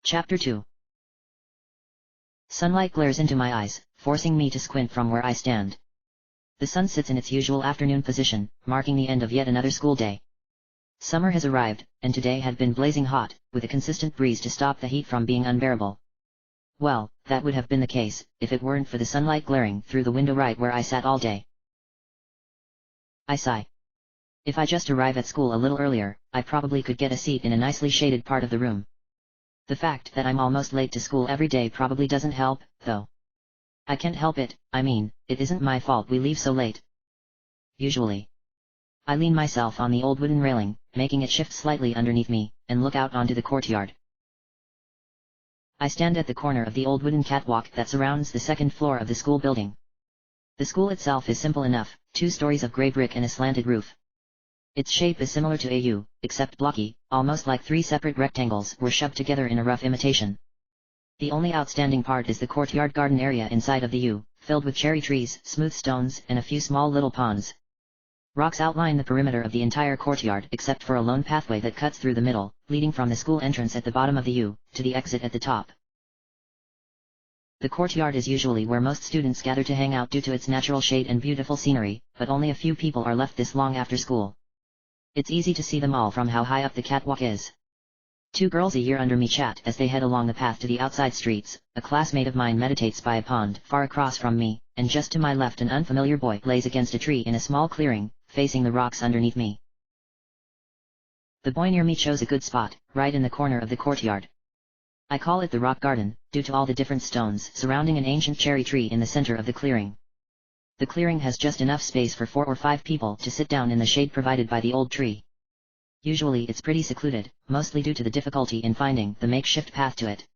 Chapter 2. Sunlight glares into my eyes, forcing me to squint from where I stand. The sun sits in its usual afternoon position, marking the end of yet another school day. Summer has arrived, and today had been blazing hot, with a consistent breeze to stop the heat from being unbearable. Well, that would have been the case, if it weren't for the sunlight glaring through the window right where I sat all day. I sigh. If I just arrive at school a little earlier, I probably could get a seat in a nicely shaded part of the room. The fact that I'm almost late to school every day probably doesn't help, though. I can't help it, I mean, it isn't my fault we leave so late. Usually. I lean myself on the old wooden railing, making it shift slightly underneath me, and look out onto the courtyard. I stand at the corner of the old wooden catwalk that surrounds the second floor of the school building. The school itself is simple enough, 2 stories of grey brick and a slanted roof. Its shape is similar to a U, except blocky, almost like 3 separate rectangles were shoved together in a rough imitation. The only outstanding part is the courtyard garden area inside of the U, filled with cherry trees, smooth stones, and a few small little ponds. Rocks outline the perimeter of the entire courtyard except for a lone pathway that cuts through the middle, leading from the school entrance at the bottom of the U, to the exit at the top. The courtyard is usually where most students gather to hang out due to its natural shade and beautiful scenery, but only a few people are left this long after school. It's easy to see them all from how high up the catwalk is. 2 girls a year under me chat as they head along the path to the outside streets, a classmate of mine meditates by a pond far across from me, and just to my left an unfamiliar boy lays against a tree in a small clearing, facing the rocks underneath me. The boy near me chose a good spot, right in the corner of the courtyard. I call it the rock garden, due to all the different stones surrounding an ancient cherry tree in the center of the clearing. The clearing has just enough space for 4 or 5 people to sit down in the shade provided by the old tree. Usually it's pretty secluded, mostly due to the difficulty in finding the makeshift path to it.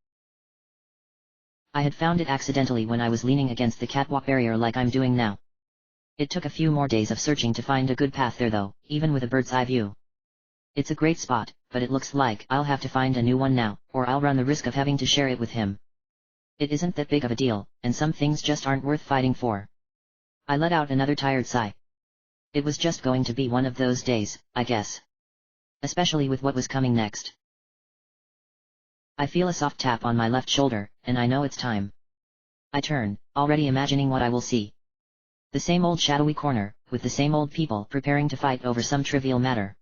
I had found it accidentally when I was leaning against the catwalk barrier like I'm doing now. It took a few more days of searching to find a good path there though, even with a bird's eye view. It's a great spot, but it looks like I'll have to find a new one now, or I'll run the risk of having to share it with him. It isn't that big of a deal, and some things just aren't worth fighting for. I let out another tired sigh. It was just going to be one of those days, I guess. Especially with what was coming next. I feel a soft tap on my left shoulder, and I know it's time. I turn, already imagining what I will see. The same old shadowy corner, with the same old people preparing to fight over some trivial matter.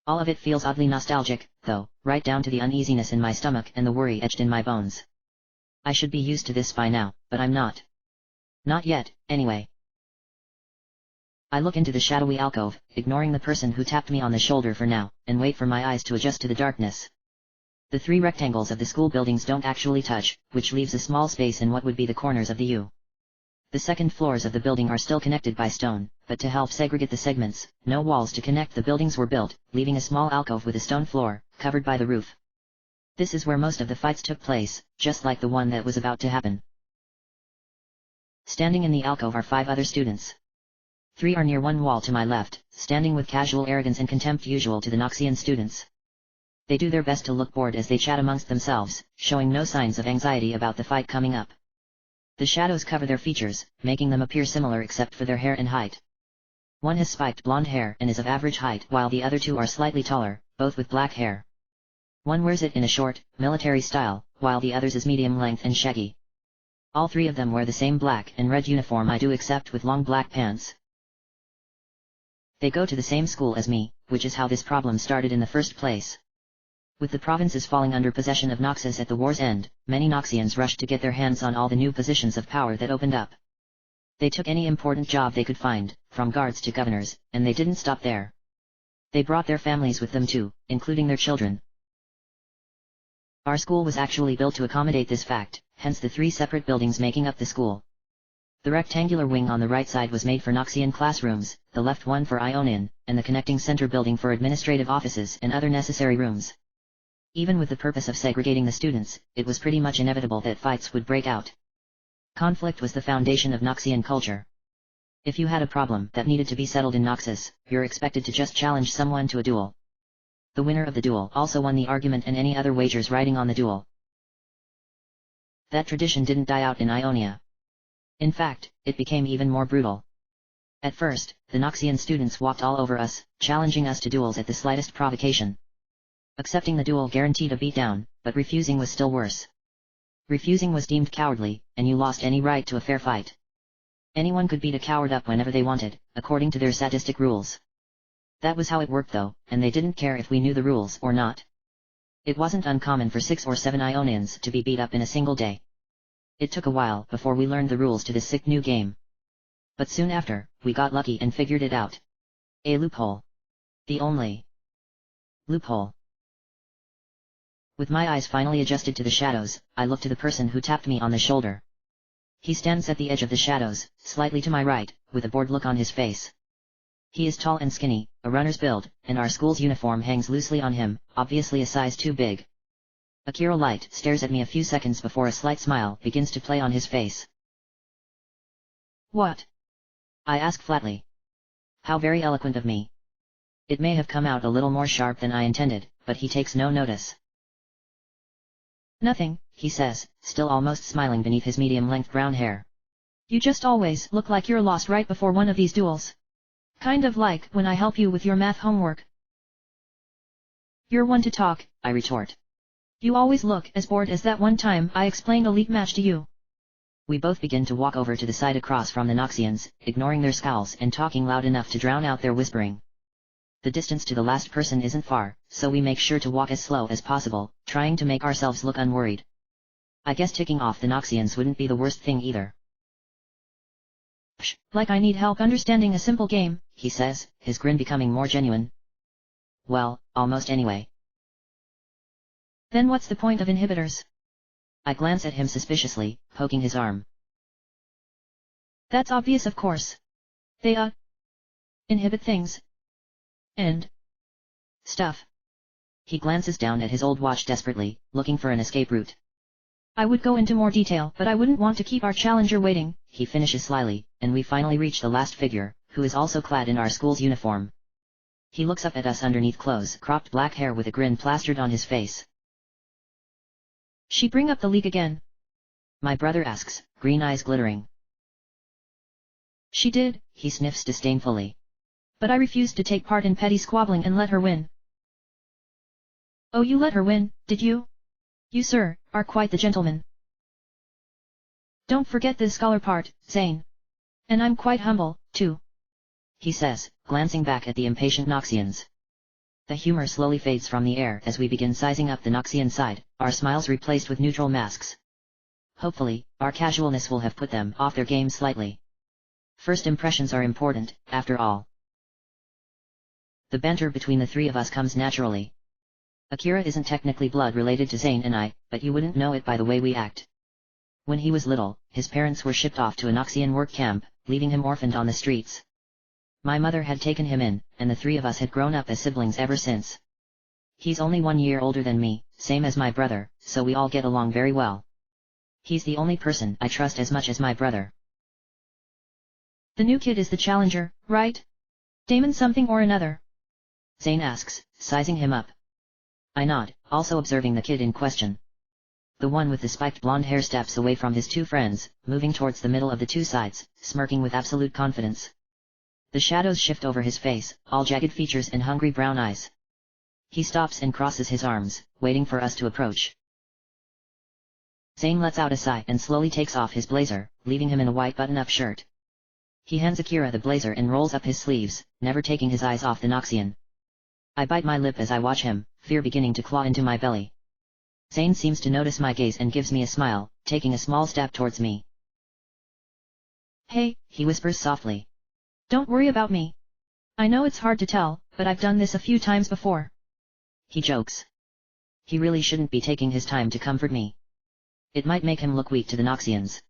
All of it feels oddly nostalgic, though, right down to the uneasiness in my stomach and the worry etched in my bones. I should be used to this by now, but I'm not. Not yet, anyway. I look into the shadowy alcove, ignoring the person who tapped me on the shoulder for now, and wait for my eyes to adjust to the darkness. The 3 rectangles of the school buildings don't actually touch, which leaves a small space in what would be the corners of the U. The second floors of the building are still connected by stone, but to help segregate the segments, no walls to connect the buildings were built, leaving a small alcove with a stone floor, covered by the roof. This is where most of the fights took place, just like the one that was about to happen. Standing in the alcove are 5 other students. 3 are near one wall to my left, standing with casual arrogance and contempt usual to the Noxian students. They do their best to look bored as they chat amongst themselves, showing no signs of anxiety about the fight coming up. The shadows cover their features, making them appear similar except for their hair and height. One has spiked blonde hair and is of average height while the other 2 are slightly taller, both with black hair. One wears it in a short, military style, while the other's is medium length and shaggy. All 3 of them wear the same black and red uniform I do except with long black pants. They go to the same school as me, which is how this problem started in the first place. With the provinces falling under possession of Noxus at the war's end, many Noxians rushed to get their hands on all the new positions of power that opened up. They took any important job they could find, from guards to governors, and they didn't stop there. They brought their families with them too, including their children. Our school was actually built to accommodate this fact, hence the 3 separate buildings making up the school. The rectangular wing on the right side was made for Noxian classrooms, the left one for Ionian, and the connecting center building for administrative offices and other necessary rooms. Even with the purpose of segregating the students, it was pretty much inevitable that fights would break out. Conflict was the foundation of Noxian culture. If you had a problem that needed to be settled in Noxus, you're expected to just challenge someone to a duel. The winner of the duel also won the argument and any other wagers riding on the duel. That tradition didn't die out in Ionia. In fact, it became even more brutal. At first, the Noxian students walked all over us, challenging us to duels at the slightest provocation. Accepting the duel guaranteed a beatdown, but refusing was still worse. Refusing was deemed cowardly, and you lost any right to a fair fight. Anyone could beat a coward up whenever they wanted, according to their sadistic rules. That was how it worked though, and they didn't care if we knew the rules or not. It wasn't uncommon for 6 or 7 Ionians to be beat up in a single day. It took a while before we learned the rules to this sick new game. But soon after, we got lucky and figured it out. A loophole. The only loophole. With my eyes finally adjusted to the shadows, I looked to the person who tapped me on the shoulder. He stands at the edge of the shadows, slightly to my right, with a bored look on his face. He is tall and skinny, a runner's build, and our school's uniform hangs loosely on him, obviously a size too big. Akira Light stares at me a few seconds before a slight smile begins to play on his face. What? I ask flatly. How very eloquent of me. It may have come out a little more sharp than I intended, but he takes no notice. Nothing, he says, still almost smiling beneath his medium-length brown hair. You just always look like you're lost right before one of these duels. Kind of like when I help you with your math homework. You're one to talk, I retort. You always look as bored as that one time I explained a league match to you. We both begin to walk over to the side across from the Noxians, ignoring their scowls and talking loud enough to drown out their whispering. The distance to the last person isn't far, so we make sure to walk as slow as possible, trying to make ourselves look unworried. I guess ticking off the Noxians wouldn't be the worst thing either. Psh, like I need help understanding a simple game, he says, his grin becoming more genuine. Well, almost anyway. Then what's the point of inhibitors? I glance at him suspiciously, poking his arm. That's obvious, of course. They, inhibit things. And stuff. He glances down at his old watch desperately, looking for an escape route. I would go into more detail, but I wouldn't want to keep our challenger waiting, he finishes slyly, and we finally reach the last figure, who is also clad in our school's uniform. He looks up at us underneath close-cropped black hair with a grin plastered on his face. She bring up the league again? My brother asks, green eyes glittering. She did, he sniffs disdainfully. But I refused to take part in petty squabbling and let her win. Oh, you let her win, did you? You, sir, are quite the gentleman. Don't forget the scholar part, Zane. And I'm quite humble, too. He says, glancing back at the impatient Noxians. The humor slowly fades from the air as we begin sizing up the Noxian side, our smiles replaced with neutral masks. Hopefully, our casualness will have put them off their game slightly. First impressions are important, after all. The banter between the three of us comes naturally. Akira isn't technically blood related to Zane and I, but you wouldn't know it by the way we act. When he was little, his parents were shipped off to a Noxian work camp, leaving him orphaned on the streets. My mother had taken him in, and the three of us had grown up as siblings ever since. He's only 1 year older than me, same as my brother, so we all get along very well. He's the only person I trust as much as my brother. The new kid is the challenger, right? Damon something or another? Zane asks, sizing him up. I nod, also observing the kid in question. The one with the spiked blonde hair steps away from his two friends, moving towards the middle of the two sides, smirking with absolute confidence. The shadows shift over his face, all jagged features and hungry brown eyes. He stops and crosses his arms, waiting for us to approach. Zane lets out a sigh and slowly takes off his blazer, leaving him in a white button-up shirt. He hands Akira the blazer and rolls up his sleeves, never taking his eyes off the Noxian. I bite my lip as I watch him, fear beginning to claw into my belly. Zane seems to notice my gaze and gives me a smile, taking a small step towards me. Hey, he whispers softly. Don't worry about me. I know it's hard to tell, but I've done this a few times before. He jokes. He really shouldn't be taking his time to comfort me. It might make him look weak to the Noxians.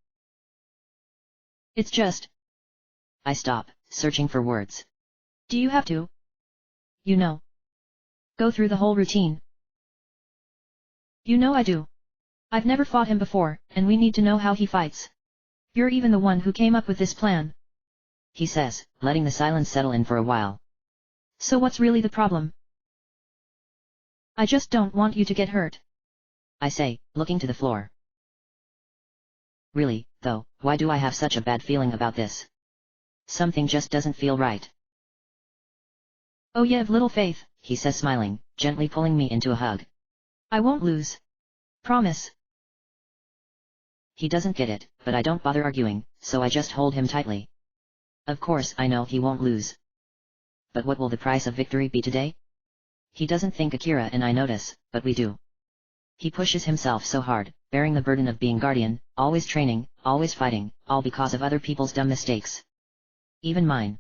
It's just... I stop, searching for words. Do you have to? You know. Go through the whole routine. You know I do. I've never fought him before, and we need to know how he fights. You're even the one who came up with this plan. He says, letting the silence settle in for a while. So what's really the problem? I just don't want you to get hurt. I say, looking to the floor. Really, though, why do I have such a bad feeling about this? Something just doesn't feel right. Oh, you have little faith, he says smiling, gently pulling me into a hug. I won't lose. Promise. He doesn't get it, but I don't bother arguing, so I just hold him tightly. Of course I know he won't lose. But what will the price of victory be today? He doesn't think Akira and I notice, but we do. He pushes himself so hard, bearing the burden of being guardian, always training, always fighting, all because of other people's dumb mistakes. Even mine.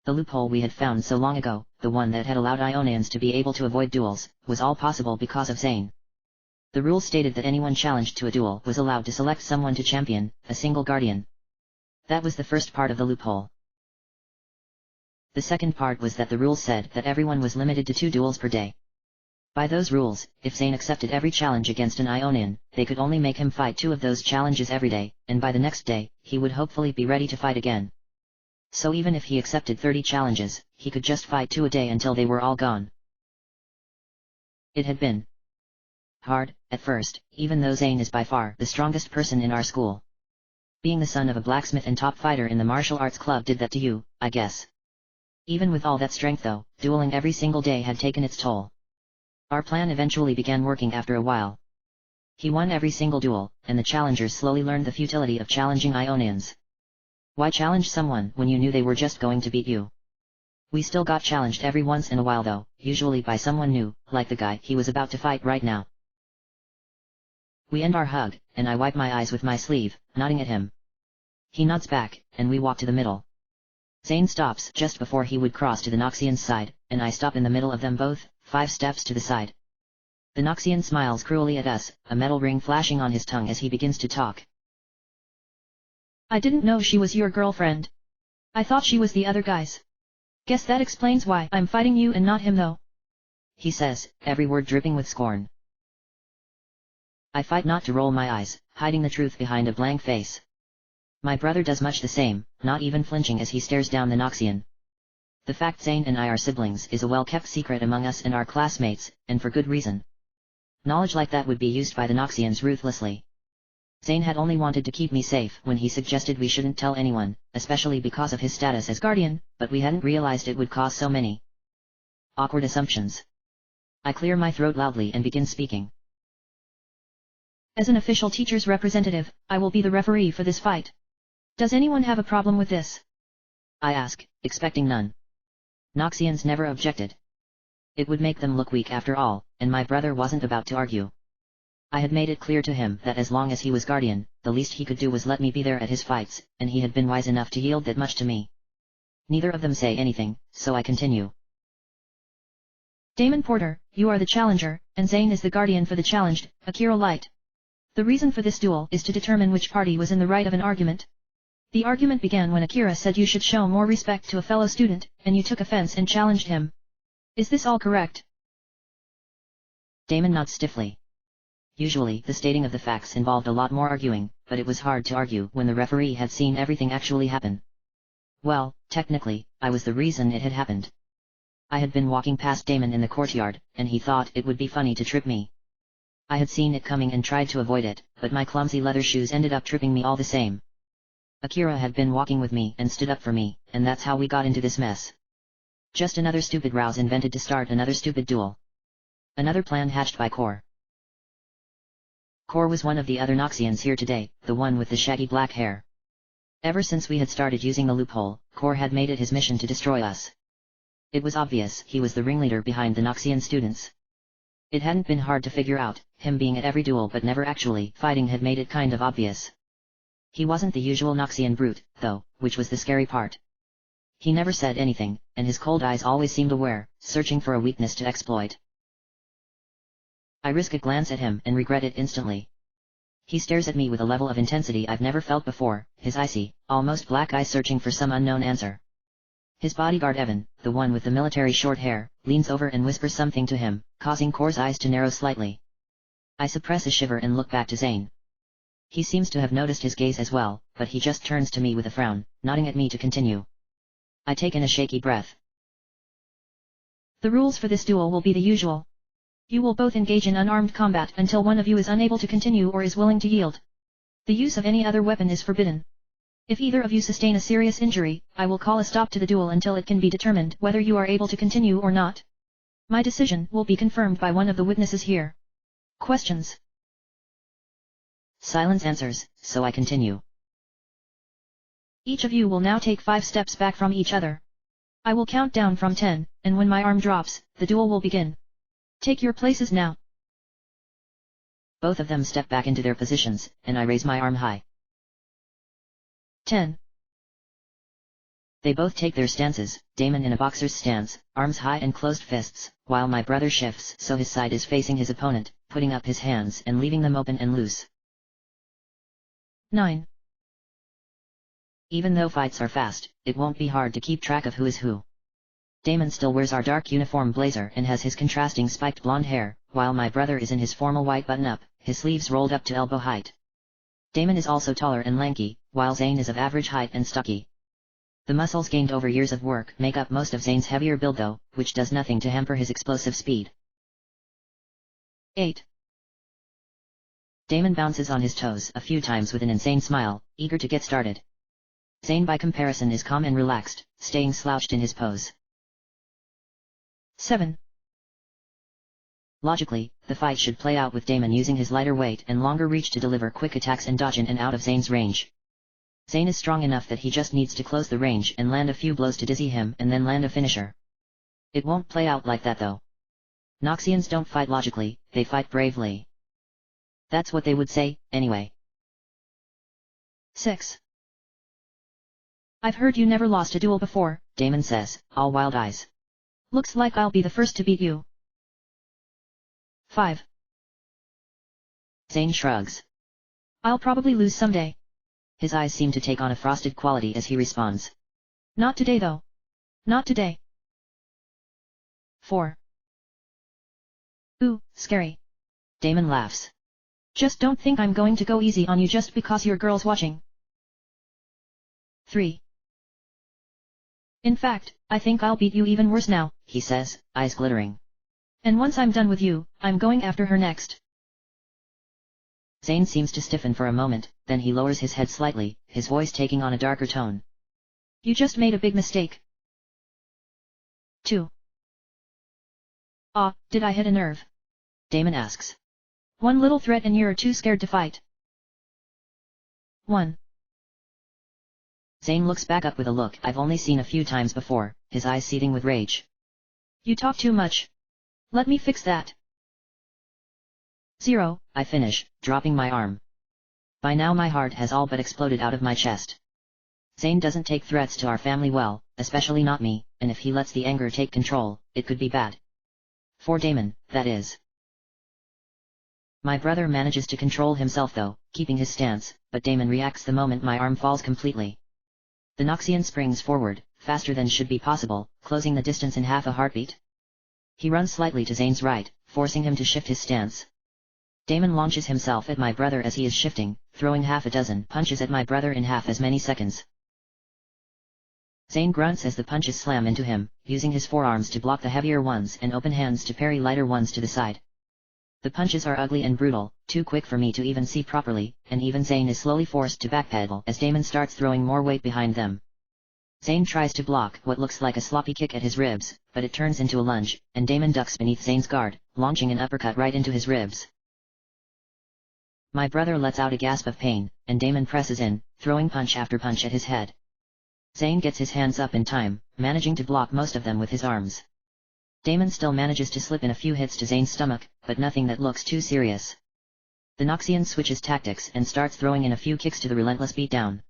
The loophole we had found so long ago, the one that had allowed Ionians to be able to avoid duels, was all possible because of Zane. The rules stated that anyone challenged to a duel was allowed to select someone to champion, a single guardian. That was the first part of the loophole. The second part was that the rules said that everyone was limited to 2 duels per day. By those rules, if Zane accepted every challenge against an Ionian, they could only make him fight 2 of those challenges every day, and by the next day, he would hopefully be ready to fight again. So even if he accepted 30 challenges, he could just fight 2 a day until they were all gone. It had been hard, at first, even though Zane is by far the strongest person in our school. Being the son of a blacksmith and top fighter in the martial arts club did that to you, I guess. Even with all that strength though, dueling every single day had taken its toll. Our plan eventually began working after a while. He won every single duel, and the challengers slowly learned the futility of challenging Ionians. Why challenge someone when you knew they were just going to beat you? We still got challenged every once in a while though, usually by someone new, like the guy he was about to fight right now. We end our hug, and I wipe my eyes with my sleeve, nodding at him. He nods back, and we walk to the middle. Zane stops just before he would cross to the Noxian's side, and I stop in the middle of them both, 5 steps to the side. The Noxian smiles cruelly at us, a metal ring flashing on his tongue as he begins to talk. I didn't know she was your girlfriend. I thought she was the other guy's. Guess that explains why I'm fighting you and not him though. He says, every word dripping with scorn. I fight not to roll my eyes, hiding the truth behind a blank face. My brother does much the same, not even flinching as he stares down the Noxian. The fact Zane and I are siblings is a well-kept secret among us and our classmates, and for good reason. Knowledge like that would be used by the Noxians ruthlessly. Zane had only wanted to keep me safe when he suggested we shouldn't tell anyone, especially because of his status as guardian, but we hadn't realized it would cause so many awkward assumptions. I clear my throat loudly and begin speaking. As an official teacher's representative, I will be the referee for this fight. Does anyone have a problem with this? I ask, expecting none. Noxians never objected. It would make them look weak after all, and my brother wasn't about to argue. I had made it clear to him that as long as he was guardian, the least he could do was let me be there at his fights, and he had been wise enough to yield that much to me. Neither of them say anything, so I continue. Damon Porter, you are the challenger, and Zane is the guardian for the challenged, Akira Light. The reason for this duel is to determine which party was in the right of an argument. The argument began when Akira said you should show more respect to a fellow student, and you took offense and challenged him. Is this all correct? Damon nods stiffly. Usually the stating of the facts involved a lot more arguing, but it was hard to argue when the referee had seen everything actually happen. Well, technically, I was the reason it had happened. I had been walking past Damon in the courtyard, and he thought it would be funny to trip me. I had seen it coming and tried to avoid it, but my clumsy leather shoes ended up tripping me all the same. Akira had been walking with me and stood up for me, and that's how we got into this mess. Just another stupid rouse invented to start another stupid duel. Another plan hatched by Core. Core was one of the other Noxians here today, the one with the shaggy black hair. Ever since we had started using the loophole, Core had made it his mission to destroy us. It was obvious he was the ringleader behind the Noxian students. It hadn't been hard to figure out, him being at every duel but never actually fighting had made it kind of obvious. He wasn't the usual Noxian brute, though, which was the scary part. He never said anything, and his cold eyes always seemed aware, searching for a weakness to exploit. I risk a glance at him and regret it instantly. He stares at me with a level of intensity I've never felt before, his icy, almost black eyes searching for some unknown answer. His bodyguard Evan, the one with the military short hair, leans over and whispers something to him, causing Core's eyes to narrow slightly. I suppress a shiver and look back to Zane. He seems to have noticed his gaze as well, but he just turns to me with a frown, nodding at me to continue. I take in a shaky breath. The rules for this duel will be the usual. You will both engage in unarmed combat until one of you is unable to continue or is willing to yield. The use of any other weapon is forbidden. If either of you sustain a serious injury, I will call a stop to the duel until it can be determined whether you are able to continue or not. My decision will be confirmed by one of the witnesses here. Questions? Silence answers, so I continue. Each of you will now take 5 steps back from each other. I will count down from 10, and when my arm drops, the duel will begin. Take your places now. Both of them step back into their positions, and I raise my arm high. 10. They both take their stances, Damon in a boxer's stance, arms high and closed fists, while my brother shifts so his side is facing his opponent, putting up his hands and leaving them open and loose. 9. Even though fights are fast, it won't be hard to keep track of who is who. Damon still wears our dark uniform blazer and has his contrasting spiked blonde hair, while my brother is in his formal white button-up, his sleeves rolled up to elbow height. Damon is also taller and lanky, while Zane is of average height and stocky. The muscles gained over years of work make up most of Zane's heavier build though, which does nothing to hamper his explosive speed. 8. Damon bounces on his toes a few times with an insane smile, eager to get started. Zane by comparison is calm and relaxed, staying slouched in his pose. 7. Logically, the fight should play out with Damon using his lighter weight and longer reach to deliver quick attacks and dodge in and out of Zane's range. Zane is strong enough that he just needs to close the range and land a few blows to dizzy him and then land a finisher. It won't play out like that though. Noxians don't fight logically, they fight bravely. That's what they would say, anyway. 6. I've heard you never lost a duel before, Damon says, all wild eyes. Looks like I'll be the first to beat you. 5. Zane shrugs. I'll probably lose someday. His eyes seem to take on a frosted quality as he responds. Not today though. Not today. 4. Ooh, scary. Damon laughs. Just don't think I'm going to go easy on you just because your girl's watching. 3. In fact, I think I'll beat you even worse now, he says, eyes glittering. And once I'm done with you, I'm going after her next. Zane seems to stiffen for a moment, then he lowers his head slightly, his voice taking on a darker tone. You just made a big mistake. 2. Did I hit a nerve? Damon asks. One little threat and you're too scared to fight. 1. Zane looks back up with a look I've only seen a few times before, his eyes seething with rage. You talk too much. Let me fix that. 0. I finish, dropping my arm. By now my heart has all but exploded out of my chest. Zane doesn't take threats to our family well, especially not me, and if he lets the anger take control, it could be bad. For Damon, that is. My brother manages to control himself though, keeping his stance, but Damon reacts the moment my arm falls completely. The Noxian springs forward, faster than should be possible, closing the distance in half a heartbeat. He runs slightly to Zane's right, forcing him to shift his stance. Damon launches himself at my brother as he is shifting, throwing half a dozen punches at my brother in half as many seconds. Zane grunts as the punches slam into him, using his forearms to block the heavier ones and open hands to parry lighter ones to the side. The punches are ugly and brutal, too quick for me to even see properly, and even Zane is slowly forced to backpedal as Damon starts throwing more weight behind them. Zane tries to block what looks like a sloppy kick at his ribs, but it turns into a lunge, and Damon ducks beneath Zane's guard, launching an uppercut right into his ribs. My brother lets out a gasp of pain, and Damon presses in, throwing punch after punch at his head. Zane gets his hands up in time, managing to block most of them with his arms. Damon still manages to slip in a few hits to Zane's stomach, but nothing that looks too serious. The Noxian switches tactics and starts throwing in a few kicks to the relentless beatdown.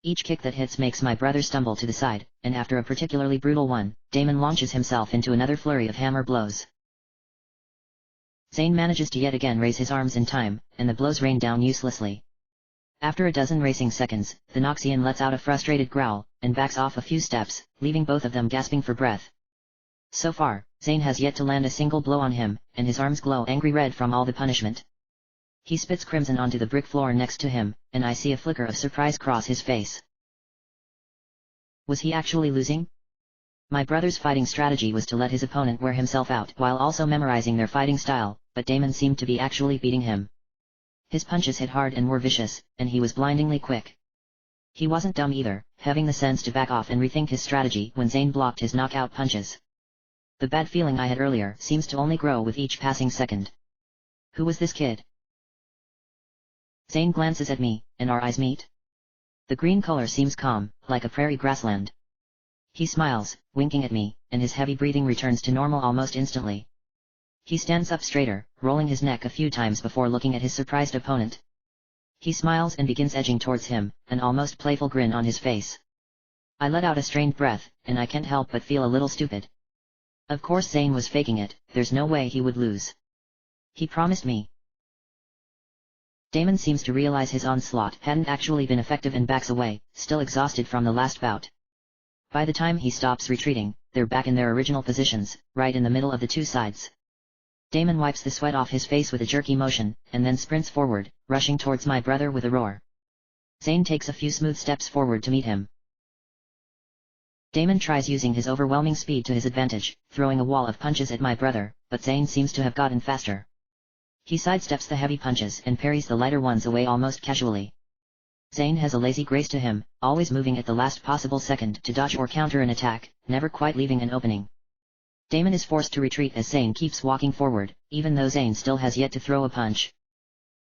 Each kick that hits makes my brother stumble to the side, and after a particularly brutal one, Damon launches himself into another flurry of hammer blows. Zane manages to yet again raise his arms in time, and the blows rain down uselessly. After a dozen racing seconds, the Noxian lets out a frustrated growl, and backs off a few steps, leaving both of them gasping for breath. So far, Zane has yet to land a single blow on him, and his arms glow angry red from all the punishment. He spits crimson onto the brick floor next to him, and I see a flicker of surprise cross his face. Was he actually losing? My brother's fighting strategy was to let his opponent wear himself out while also memorizing their fighting style, but Damon seemed to be actually beating him. His punches hit hard and were vicious, and he was blindingly quick. He wasn't dumb either, having the sense to back off and rethink his strategy when Zane blocked his knockout punches. The bad feeling I had earlier seems to only grow with each passing second. Who was this kid? Zane glances at me, and our eyes meet. The green color seems calm, like a prairie grassland. He smiles, winking at me, and his heavy breathing returns to normal almost instantly. He stands up straighter, rolling his neck a few times before looking at his surprised opponent. He smiles and begins edging towards him, an almost playful grin on his face. I let out a strained breath, and I can't help but feel a little stupid. Of course Zane was faking it, there's no way he would lose. He promised me. Damon seems to realize his onslaught hadn't actually been effective and backs away, still exhausted from the last bout. By the time he stops retreating, they're back in their original positions, right in the middle of the two sides. Damon wipes the sweat off his face with a jerky motion, and then sprints forward, rushing towards my brother with a roar. Zane takes a few smooth steps forward to meet him. Damon tries using his overwhelming speed to his advantage, throwing a wall of punches at my brother, but Zane seems to have gotten faster. He sidesteps the heavy punches and parries the lighter ones away almost casually. Zane has a lazy grace to him, always moving at the last possible second to dodge or counter an attack, never quite leaving an opening. Damon is forced to retreat as Zane keeps walking forward, even though Zane still has yet to throw a punch.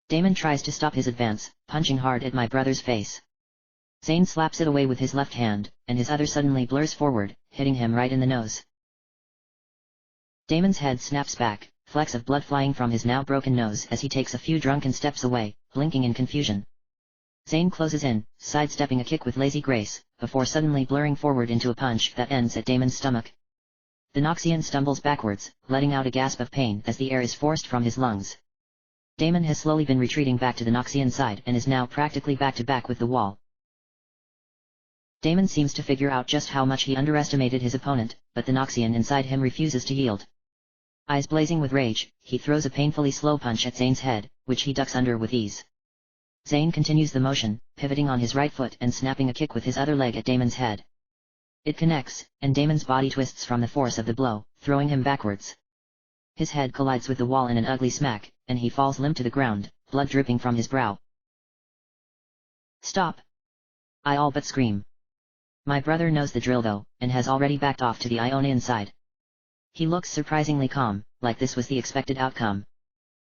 Damon tries to stop his advance, punching hard at my brother's face. Zane slaps it away with his left hand, and his other suddenly blurs forward, hitting him right in the nose. Damon's head snaps back, flecks of blood flying from his now broken nose as he takes a few drunken steps away, blinking in confusion. Zane closes in, sidestepping a kick with lazy grace, before suddenly blurring forward into a punch that ends at Damon's stomach. The Noxian stumbles backwards, letting out a gasp of pain as the air is forced from his lungs. Damon has slowly been retreating back to the Noxian side and is now practically back to back with the wall. Damon seems to figure out just how much he underestimated his opponent, but the Noxian inside him refuses to yield. Eyes blazing with rage, he throws a painfully slow punch at Zane's head, which he ducks under with ease. Zane continues the motion, pivoting on his right foot and snapping a kick with his other leg at Damon's head. It connects, and Damon's body twists from the force of the blow, throwing him backwards. His head collides with the wall in an ugly smack, and he falls limp to the ground, blood dripping from his brow. Stop! I all but scream. My brother knows the drill though, and has already backed off to the Ionian side. He looks surprisingly calm, like this was the expected outcome.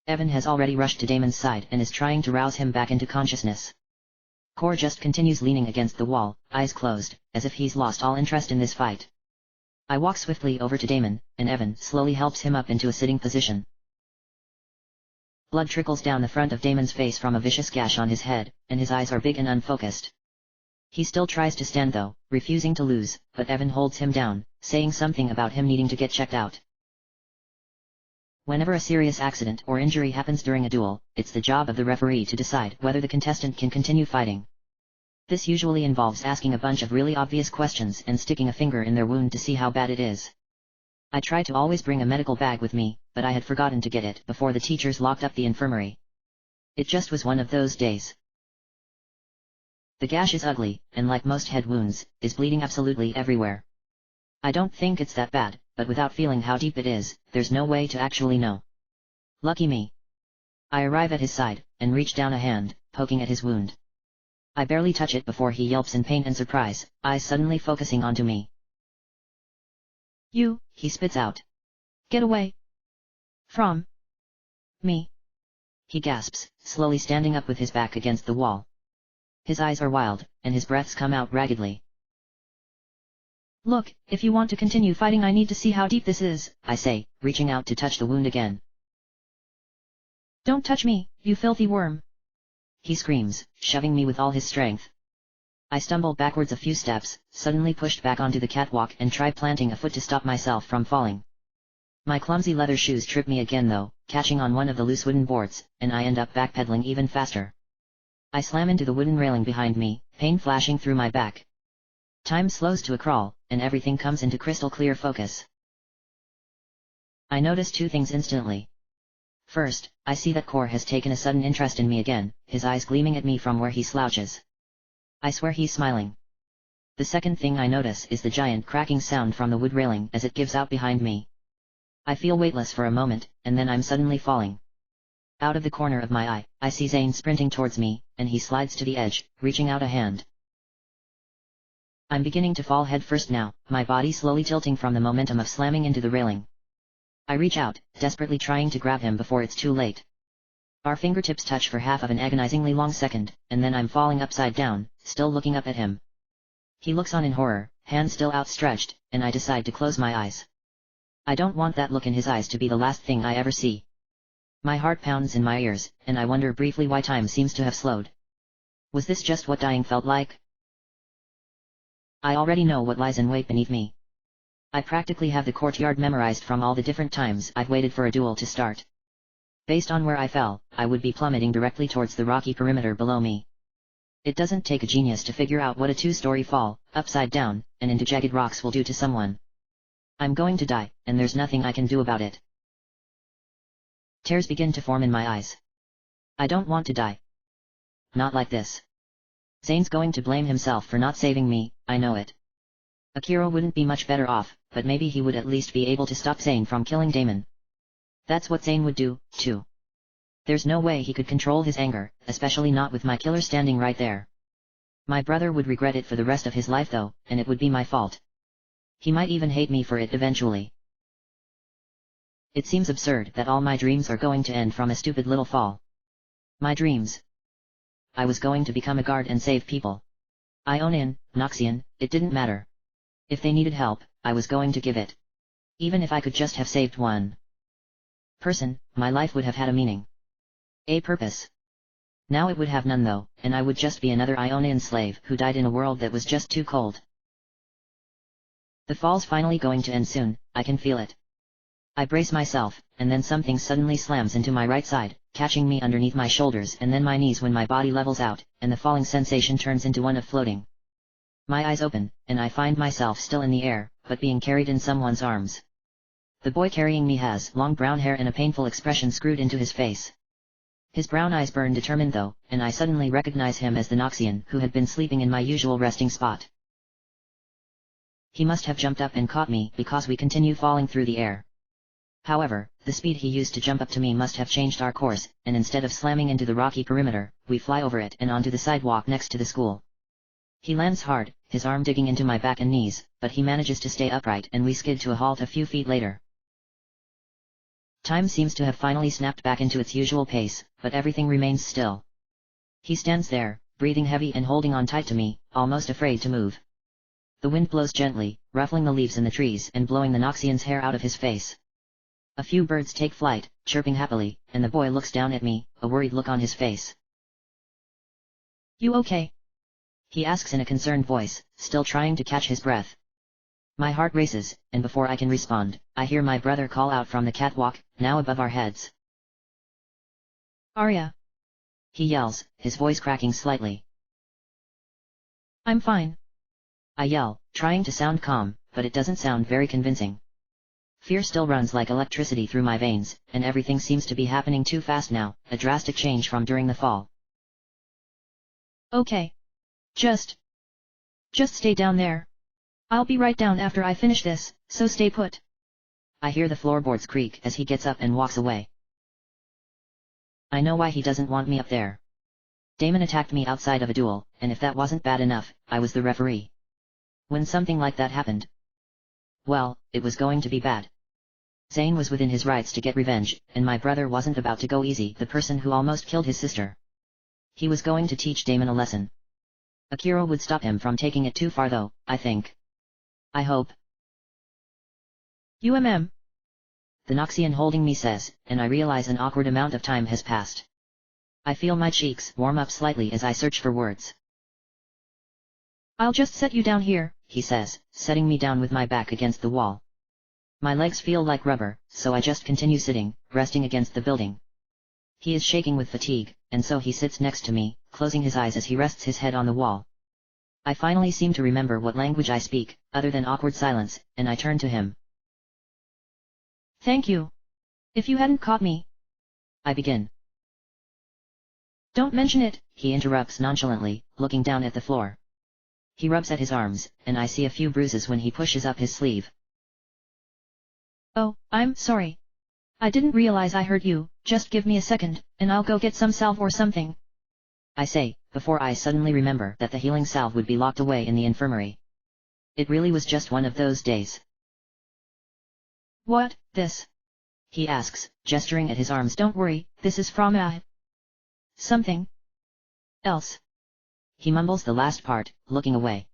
Evan has already rushed to Damon's side and is trying to rouse him back into consciousness. Core just continues leaning against the wall, eyes closed, as if he's lost all interest in this fight. I walk swiftly over to Damon, and Evan slowly helps him up into a sitting position. Blood trickles down the front of Damon's face from a vicious gash on his head, and his eyes are big and unfocused. He still tries to stand though, refusing to lose, but Evan holds him down, saying something about him needing to get checked out. Whenever a serious accident or injury happens during a duel, it's the job of the referee to decide whether the contestant can continue fighting. This usually involves asking a bunch of really obvious questions and sticking a finger in their wound to see how bad it is. I try to always bring a medical bag with me, but I had forgotten to get it before the teachers locked up the infirmary. It just was one of those days. The gash is ugly, and like most head wounds, is bleeding absolutely everywhere. I don't think it's that bad, but without feeling how deep it is, there's no way to actually know. Lucky me. I arrive at his side, and reach down a hand, poking at his wound. I barely touch it before he yelps in pain and surprise, eyes suddenly focusing onto me. You, he spits out. Get away. From me. He gasps, slowly standing up with his back against the wall. His eyes are wild, and his breaths come out raggedly. Look, if you want to continue fighting I need to see how deep this is, I say, reaching out to touch the wound again. Don't touch me, you filthy worm. He screams, shoving me with all his strength. I stumble backwards a few steps, suddenly pushed back onto the catwalk and try planting a foot to stop myself from falling. My clumsy leather shoes trip me again though, catching on one of the loose wooden boards, and I end up backpedaling even faster. I slam into the wooden railing behind me, pain flashing through my back. Time slows to a crawl, and everything comes into crystal clear focus. I notice two things instantly. First, I see that Core has taken a sudden interest in me again, his eyes gleaming at me from where he slouches. I swear he's smiling. The second thing I notice is the giant cracking sound from the wood railing as it gives out behind me. I feel weightless for a moment, and then I'm suddenly falling. Out of the corner of my eye, I see Zane sprinting towards me, and he slides to the edge, reaching out a hand. I'm beginning to fall head first now, my body slowly tilting from the momentum of slamming into the railing. I reach out, desperately trying to grab him before it's too late. Our fingertips touch for half of an agonizingly long second, and then I'm falling upside down, still looking up at him. He looks on in horror, hands still outstretched, and I decide to close my eyes. I don't want that look in his eyes to be the last thing I ever see. My heart pounds in my ears, and I wonder briefly why time seems to have slowed. Was this just what dying felt like? I already know what lies in wait beneath me. I practically have the courtyard memorized from all the different times I've waited for a duel to start. Based on where I fell, I would be plummeting directly towards the rocky perimeter below me. It doesn't take a genius to figure out what a 2-story fall, upside down, and into jagged rocks will do to someone. I'm going to die, and there's nothing I can do about it. Tears begin to form in my eyes. I don't want to die. Not like this. Zane's going to blame himself for not saving me, I know it. Akira wouldn't be much better off, but maybe he would at least be able to stop Zane from killing Damon. That's what Zane would do, too. There's no way he could control his anger, especially not with my killer standing right there. My brother would regret it for the rest of his life though, and it would be my fault. He might even hate me for it eventually. It seems absurd that all my dreams are going to end from a stupid little fall. My dreams. I was going to become a guard and save people. Ionian, Noxian, it didn't matter. If they needed help, I was going to give it. Even if I could just have saved one person, my life would have had a meaning. A purpose. Now it would have none though, and I would just be another Ionian slave who died in a world that was just too cold. The fall's finally going to end soon, I can feel it. I brace myself, and then something suddenly slams into my right side, catching me underneath my shoulders and then my knees when my body levels out, and the falling sensation turns into one of floating. My eyes open, and I find myself still in the air, but being carried in someone's arms. The boy carrying me has long brown hair and a painful expression screwed into his face. His brown eyes burn determined though, and I suddenly recognize him as the Noxian who had been sleeping in my usual resting spot. He must have jumped up and caught me because we continue falling through the air. However, the speed he used to jump up to me must have changed our course, and instead of slamming into the rocky perimeter, we fly over it and onto the sidewalk next to the school. He lands hard, his arm digging into my back and knees, but he manages to stay upright and we skid to a halt a few feet later. Time seems to have finally snapped back into its usual pace, but everything remains still. He stands there, breathing heavy and holding on tight to me, almost afraid to move. The wind blows gently, ruffling the leaves in the trees and blowing the Noxian's hair out of his face. A few birds take flight, chirping happily, and the boy looks down at me, a worried look on his face. You okay? He asks in a concerned voice, still trying to catch his breath. My heart races, and before I can respond, I hear my brother call out from the catwalk, now above our heads. Arya! He yells, his voice cracking slightly. I'm fine. I yell, trying to sound calm, but it doesn't sound very convincing. Fear still runs like electricity through my veins, and everything seems to be happening too fast now, a drastic change from during the fall. Okay. Just stay down there. I'll be right down after I finish this, so stay put. I hear the floorboards creak as he gets up and walks away. I know why he doesn't want me up there. Damon attacked me outside of a duel, and if that wasn't bad enough, I was the referee. When something like that happened, well, it was going to be bad. Zane was within his rights to get revenge, and my brother wasn't about to go easy, the person who almost killed his sister. He was going to teach Damon a lesson. Akira would stop him from taking it too far though, I think. I hope. The Noxian holding me says, and I realize an awkward amount of time has passed. I feel my cheeks warm up slightly as I search for words. I'll just set you down here, he says, setting me down with my back against the wall. My legs feel like rubber, so I just continue sitting, resting against the building. He is shaking with fatigue, and so he sits next to me, closing his eyes as he rests his head on the wall. I finally seem to remember what language I speak, other than awkward silence, and I turn to him. Thank you. If you hadn't caught me, I begin. Don't mention it, he interrupts nonchalantly, looking down at the floor. He rubs at his arms, and I see a few bruises when he pushes up his sleeve. Oh, I'm sorry. I didn't realize I hurt you, just give me a second, and I'll go get some salve or something. I say, before I suddenly remember that the healing salve would be locked away in the infirmary. It really was just one of those days. What, this? He asks, gesturing at his arms. Don't worry, this is from something else. He mumbles the last part, looking away.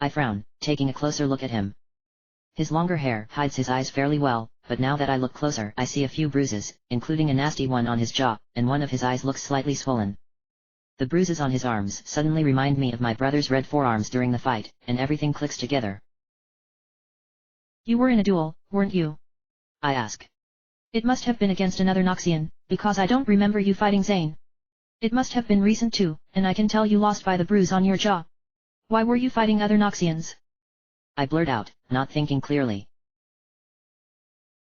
I frown, taking a closer look at him. His longer hair hides his eyes fairly well, but now that I look closer I see a few bruises, including a nasty one on his jaw, and one of his eyes looks slightly swollen. The bruises on his arms suddenly remind me of my brother's red forearms during the fight, and everything clicks together. You were in a duel, weren't you? I ask. It must have been against another Noxian, because I don't remember you fighting Zane. It must have been recent too, and I can tell you lost by the bruise on your jaw. Why were you fighting other Noxians? I blurt out, not thinking clearly.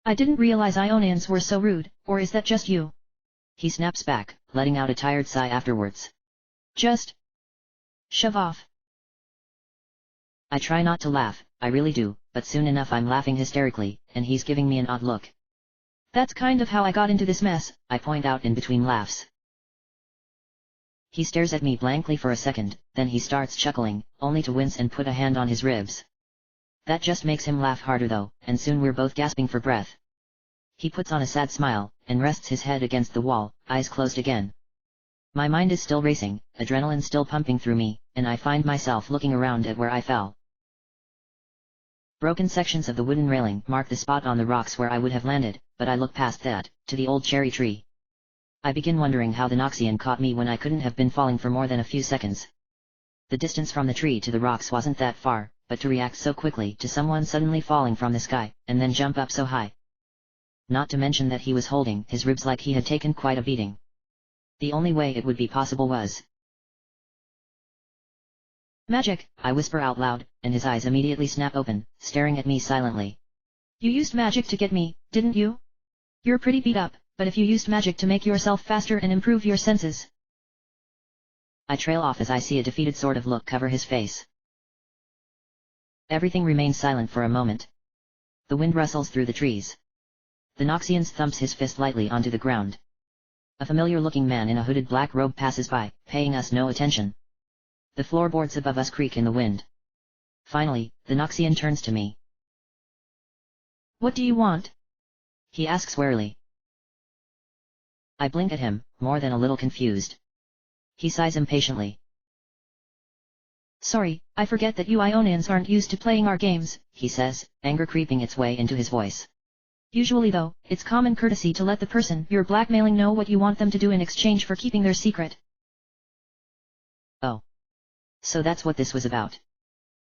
I didn't realize Ionians were so rude, or is that just you? He snaps back, letting out a tired sigh afterwards. Just shove off. I try not to laugh, I really do, but soon enough I'm laughing hysterically, and he's giving me an odd look. That's kind of how I got into this mess, I point out in between laughs. He stares at me blankly for a second, then he starts chuckling, only to wince and put a hand on his ribs. That just makes him laugh harder though, and soon we're both gasping for breath. He puts on a sad smile, and rests his head against the wall, eyes closed again. My mind is still racing, adrenaline still pumping through me, and I find myself looking around at where I fell. Broken sections of the wooden railing mark the spot on the rocks where I would have landed, but I look past that, to the old cherry tree. I begin wondering how the Noxian caught me when I couldn't have been falling for more than a few seconds. The distance from the tree to the rocks wasn't that far, but to react so quickly to someone suddenly falling from the sky, and then jump up so high. Not to mention that he was holding his ribs like he had taken quite a beating. The only way it would be possible was magic, I whisper out loud, and his eyes immediately snap open, staring at me silently. You used magic to get me, didn't you? You're pretty beat up, but if you used magic to make yourself faster and improve your senses. I trail off as I see a defeated sort of look cover his face. Everything remains silent for a moment. The wind rustles through the trees. The Noxian thumps his fist lightly onto the ground. A familiar-looking man in a hooded black robe passes by, paying us no attention. The floorboards above us creak in the wind. Finally, the Noxian turns to me. What do you want? He asks warily. I blink at him, more than a little confused. He sighs impatiently. Sorry, I forget that you Ionians aren't used to playing our games, he says, anger creeping its way into his voice. Usually though, it's common courtesy to let the person you're blackmailing know what you want them to do in exchange for keeping their secret. Oh. So that's what this was about.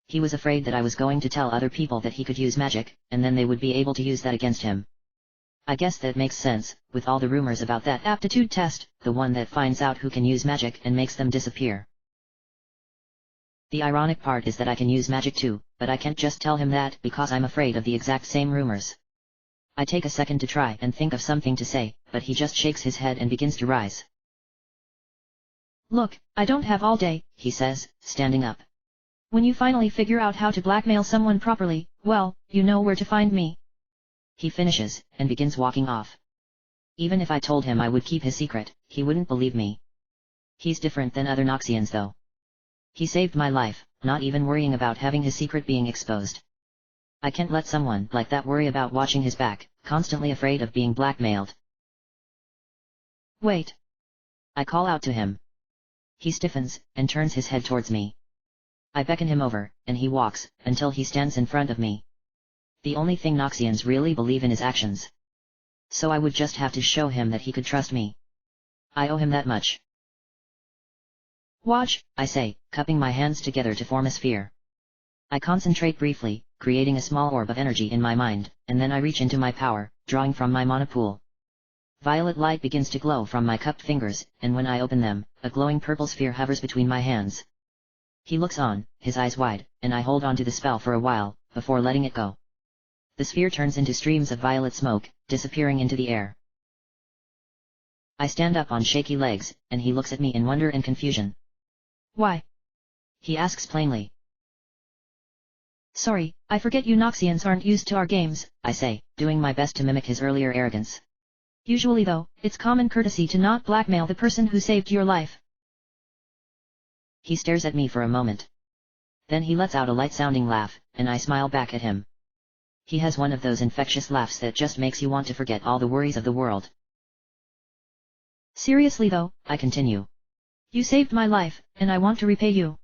He was afraid that I was going to tell other people that he could use magic, and then they would be able to use that against him. I guess that makes sense, with all the rumors about that aptitude test, the one that finds out who can use magic and makes them disappear. The ironic part is that I can use magic too, but I can't just tell him that because I'm afraid of the exact same rumors. I take a second to try and think of something to say, but he just shakes his head and begins to rise. Look, I don't have all day, he says, standing up. When you finally figure out how to blackmail someone properly, well, you know where to find me. He finishes, and begins walking off. Even if I told him I would keep his secret, he wouldn't believe me. He's different than other Noxians though. He saved my life, not even worrying about having his secret being exposed. I can't let someone like that worry about watching his back, constantly afraid of being blackmailed. Wait. I call out to him. He stiffens, and turns his head towards me. I beckon him over, and he walks, until he stands in front of me. The only thing Noxians really believe in is actions. So I would just have to show him that he could trust me. I owe him that much. Watch, I say, cupping my hands together to form a sphere. I concentrate briefly, creating a small orb of energy in my mind, and then I reach into my power, drawing from my mana pool. Violet light begins to glow from my cupped fingers, and when I open them, a glowing purple sphere hovers between my hands. He looks on, his eyes wide, and I hold on to the spell for a while, before letting it go. The sphere turns into streams of violet smoke, disappearing into the air. I stand up on shaky legs, and he looks at me in wonder and confusion. Why? He asks plainly. Sorry, I forget you Noxians aren't used to our games, I say, doing my best to mimic his earlier arrogance. Usually though, it's common courtesy to not blackmail the person who saved your life. He stares at me for a moment. Then he lets out a light-sounding laugh, and I smile back at him. He has one of those infectious laughs that just makes you want to forget all the worries of the world. Seriously though, I continue. You saved my life, and I want to repay you.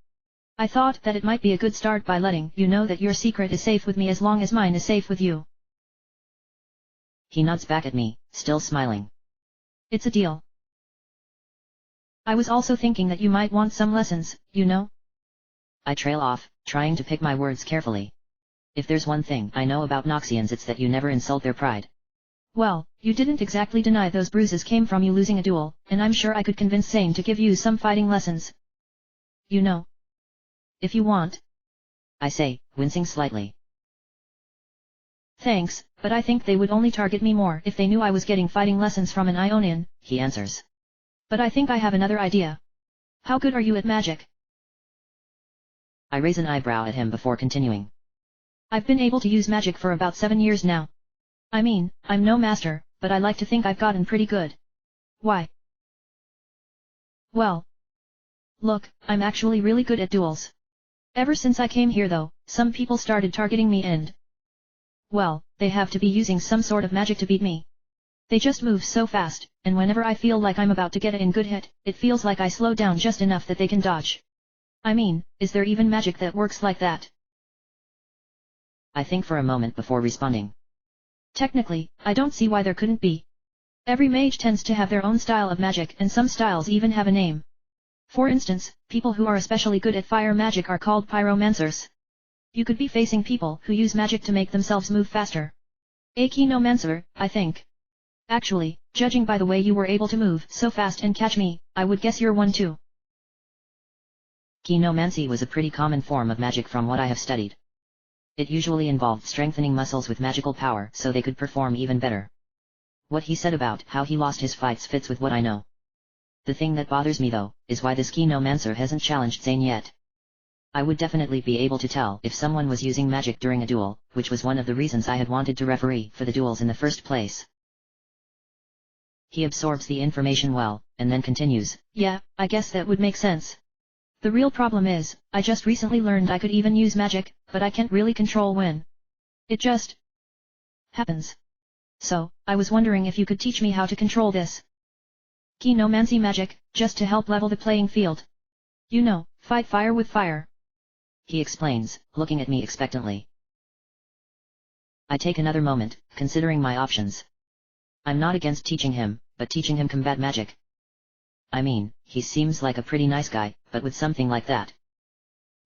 I thought that it might be a good start by letting you know that your secret is safe with me as long as mine is safe with you. He nods back at me, still smiling. It's a deal. I was also thinking that you might want some lessons, you know? I trail off, trying to pick my words carefully. If there's one thing I know about Noxians, it's that you never insult their pride. Well, you didn't exactly deny those bruises came from you losing a duel, and I'm sure I could convince Sane to give you some fighting lessons. You know. If you want. I say, wincing slightly. Thanks, but I think they would only target me more if they knew I was getting fighting lessons from an Ionian, he answers. But I think I have another idea. How good are you at magic? I raise an eyebrow at him before continuing. I've been able to use magic for about 7 years now. I mean, I'm no master, but I like to think I've gotten pretty good. Why? Well. Look, I'm actually really good at duels. Ever since I came here though, some people started targeting me and... well, they have to be using some sort of magic to beat me. They just move so fast, and whenever I feel like I'm about to get a good hit, it feels like I slow down just enough that they can dodge. I mean, is there even magic that works like that? I think for a moment before responding. Technically, I don't see why there couldn't be. Every mage tends to have their own style of magic and some styles even have a name. For instance, people who are especially good at fire magic are called pyromancers. You could be facing people who use magic to make themselves move faster. A kenomancer, I think. Actually, judging by the way you were able to move so fast and catch me, I would guess you're one too. Kenomancy was a pretty common form of magic from what I have studied. It usually involved strengthening muscles with magical power so they could perform even better. What he said about how he lost his fights fits with what I know. The thing that bothers me though, is why this Kenomancer hasn't challenged Zane yet. I would definitely be able to tell if someone was using magic during a duel, which was one of the reasons I had wanted to referee for the duels in the first place. He absorbs the information well, and then continues, yeah, I guess that would make sense. The real problem is, I just recently learned I could even use magic, but I can't really control when. It just happens. So, I was wondering if you could teach me how to control this Kenomancy magic, just to help level the playing field. You know, fight fire with fire. He explains, looking at me expectantly. I take another moment, considering my options. I'm not against teaching him, but teaching him combat magic. I mean, he seems like a pretty nice guy, but with something like that.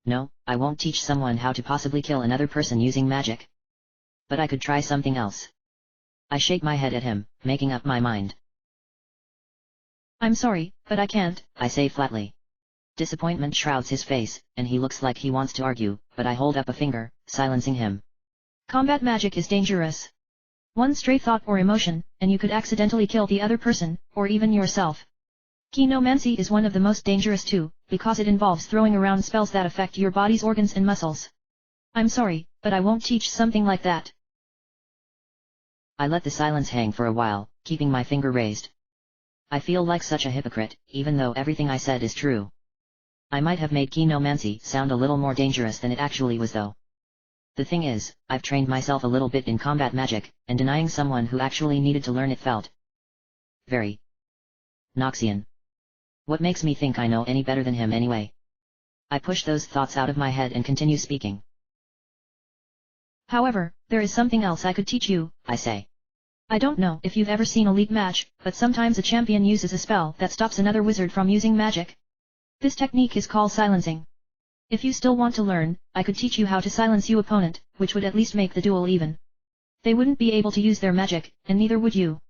No, I won't teach someone how to possibly kill another person using magic. But I could try something else. I shake my head at him, making up my mind. I'm sorry, but I can't, I say flatly. Disappointment shrouds his face, and he looks like he wants to argue, but I hold up a finger, silencing him. Combat magic is dangerous. One stray thought or emotion, and you could accidentally kill the other person, or even yourself. Kenomancy is one of the most dangerous too, because it involves throwing around spells that affect your body's organs and muscles. I'm sorry, but I won't teach something like that. I let the silence hang for a while, keeping my finger raised. I feel like such a hypocrite, even though everything I said is true. I might have made Kenomancy sound a little more dangerous than it actually was though. The thing is, I've trained myself a little bit in combat magic, and denying someone who actually needed to learn it felt very Noxian. What makes me think I know any better than him anyway? I push those thoughts out of my head and continue speaking. However, there is something else I could teach you, I say. I don't know if you've ever seen a league match, but sometimes a champion uses a spell that stops another wizard from using magic. This technique is called silencing. If you still want to learn, I could teach you how to silence your opponent, which would at least make the duel even. They wouldn't be able to use their magic, and neither would you.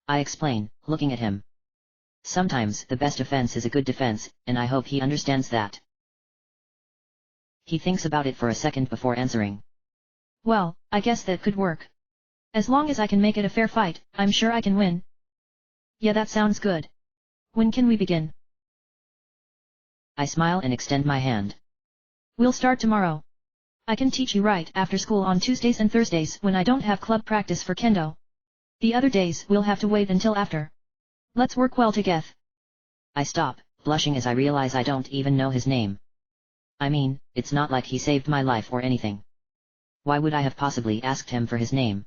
I explain, looking at him. Sometimes the best offense is a good defense, and I hope he understands that. He thinks about it for a second before answering. Well, I guess that could work. As long as I can make it a fair fight, I'm sure I can win. Yeah, that sounds good. When can we begin? I smile and extend my hand. We'll start tomorrow. I can teach you right after school on Tuesdays and Thursdays when I don't have club practice for kendo. The other days we'll have to wait until after. Let's work well together. I stop, blushing as I realize I don't even know his name. I mean, it's not like he saved my life or anything. Why would I have possibly asked him for his name?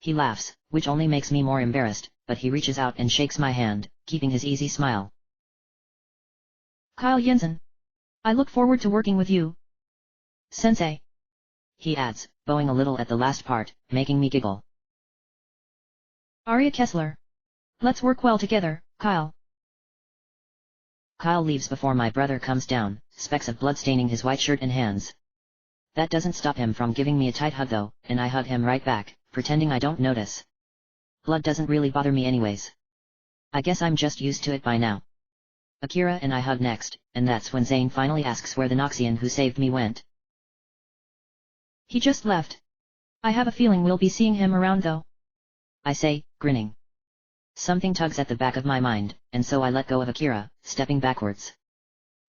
He laughs, which only makes me more embarrassed, but he reaches out and shakes my hand, keeping his easy smile. Kyle Jensen. I look forward to working with you. Sensei. He adds, bowing a little at the last part, making me giggle. Arya Kessler. Let's work well together, Kyle. Kyle leaves before my brother comes down, specks of blood staining his white shirt and hands. That doesn't stop him from giving me a tight hug though, and I hug him right back, pretending I don't notice. Blood doesn't really bother me anyways. I guess I'm just used to it by now. Akira and I hug next, and that's when Zane finally asks where the Noxian who saved me went. He just left. I have a feeling we'll be seeing him around though. I say, grinning. Something tugs at the back of my mind, and so I let go of Akira, stepping backwards.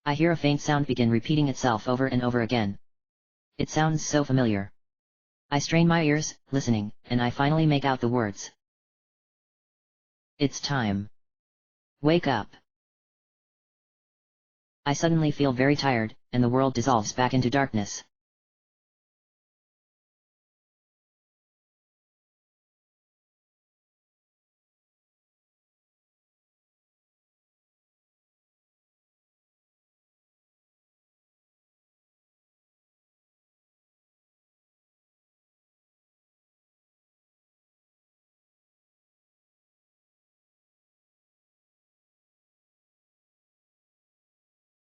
I hear a faint sound begin repeating itself over and over again. It sounds so familiar. I strain my ears, listening, and I finally make out the words. It's time. Wake up. I suddenly feel very tired, and the world dissolves back into darkness.